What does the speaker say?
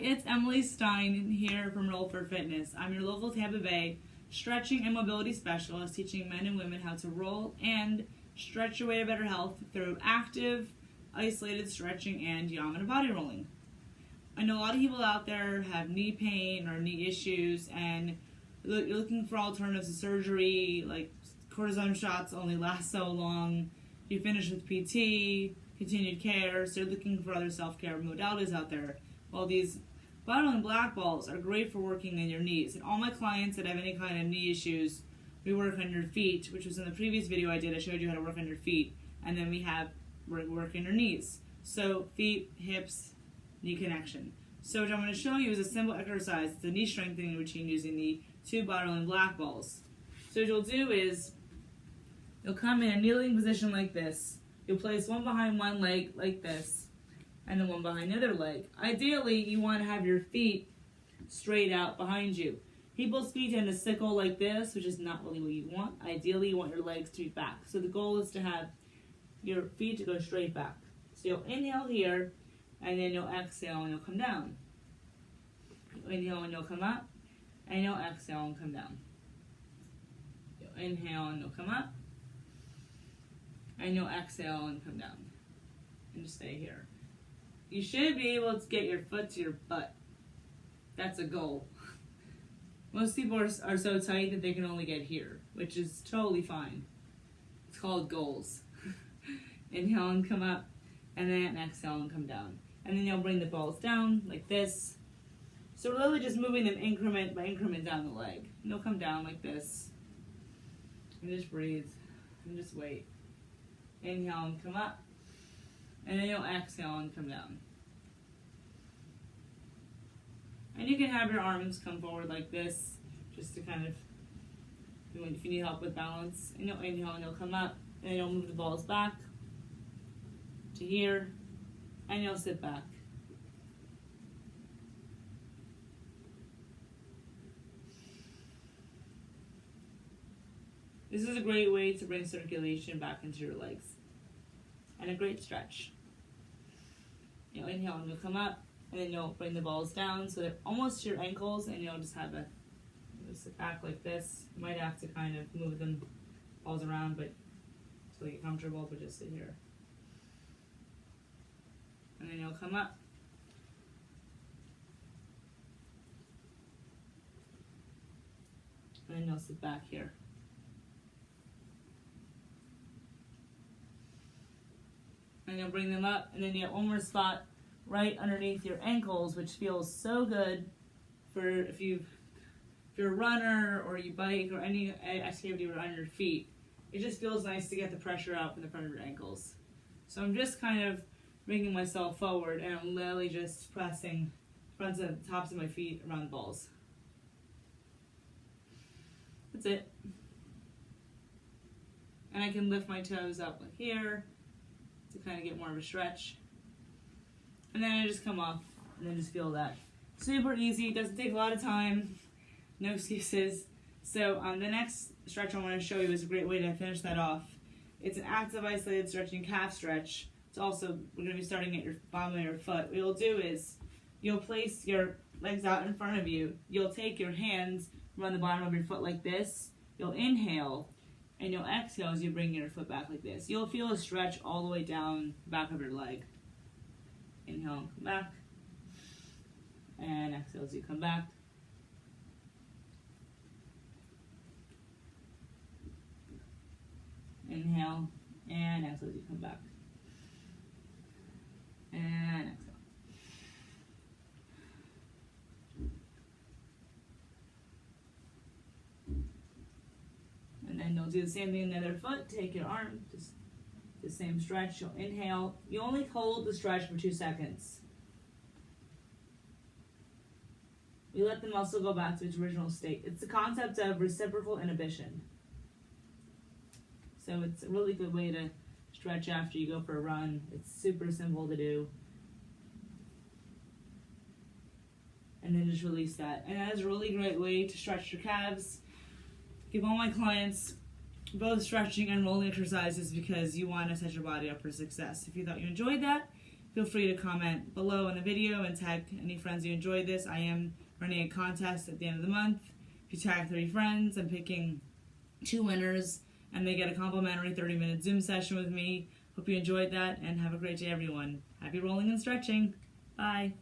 it's Emily Stein here from Roll for Fitness. I'm your local Tampa Bay stretching and mobility specialist, teaching men and women how to roll and stretch your way to better health through active, isolated stretching and Yamana body rolling. I know a lot of people out there have knee pain or knee issues, and you're looking for alternatives to surgery, like cortisone shots only last so long. You finish with PT, continued care, so you're looking for other self-care modalities out there. Well, these bottle and black balls are great for working on your knees. And all my clients that have any kind of knee issues, we work on your feet, which was in the previous video I did. I showed you how to work on your feet. And then we have work on your knees. So feet, hips, knee connection. So what I'm going to show you is a simple exercise. It's a knee strengthening routine using the two bottle and black balls. So what you'll do is you'll come in a kneeling position like this. You'll place one behind one leg like this, and then one behind the other leg. Ideally, you want to have your feet straight out behind you. People's feet tend to sickle like this, which is not really what you want. Ideally, you want your legs to be back. So the goal is to have your feet to go straight back. So you'll inhale here, and then you'll exhale and you'll come down. You'll inhale and you'll come up, and you'll exhale and come down. You'll inhale and you'll come up, and you'll exhale and come down. And just stay here. You should be able to get your foot to your butt. That's a goal. Most people are so tight that they can only get here, which is totally fine. It's called goals. Inhale and come up, and then exhale and come down. And then you'll bring the balls down like this. So we're literally just moving them increment by increment down the leg. And they'll come down like this. And just breathe. And just wait. Inhale and come up. And then you'll exhale and come down. And you can have your arms come forward like this, just to kind of, if you need help with balance. And you'll inhale and you'll come up. And then you'll move the balls back to here. And you'll sit back. This is a great way to bring circulation back into your legs. And a great stretch. You'll inhale and you'll come up, and then you'll bring the balls down so they're almost to your ankles, and you'll just have you'll sit back like this. You might have to kind of move them balls around, but so you get comfortable, but just sit here. And then you'll come up. And then you'll sit back here. And you'll bring them up, and then you have one more spot right underneath your ankles, which feels so good for if you're a runner or you bike or any activity on your feet. It just feels nice to get the pressure out from the front of your ankles. So I'm just kind of bringing myself forward, and I'm literally just pressing fronts and tops of my feet around the balls. That's it. And I can lift my toes up like here to kind of get more of a stretch. And then I just come off and then just feel that. Super easy, doesn't take a lot of time, no excuses. So the next stretch I want to show you is a great way to finish that off. It's an active isolated stretching calf stretch. It's also, we're going to be starting at your bottom of your foot. What you'll do is you'll place your legs out in front of you. You'll take your hands around the bottom of your foot like this. You'll inhale. And you'll exhale as you bring your foot back like this. You'll feel a stretch all the way down the back of your leg. Inhale and come back. And exhale as you come back. Inhale and exhale as you come back. And exhale. And then you'll do the same thing on the other foot. Take your arm, just the same stretch. You'll inhale. You only hold the stretch for 2 seconds. You let the muscle go back to its original state. It's the concept of reciprocal inhibition. So it's a really good way to stretch after you go for a run. It's super simple to do. And then just release that. And that is a really great way to stretch your calves. Give all my clients both stretching and rolling exercises because you want to set your body up for success. If you thought you enjoyed that, feel free to comment below in the video and tag any friends who enjoyed this. I am running a contest at the end of the month. If you tag 3 friends, I'm picking 2 winners, and they get a complimentary 30-minute Zoom session with me. Hope you enjoyed that, and have a great day, everyone. Happy rolling and stretching. Bye.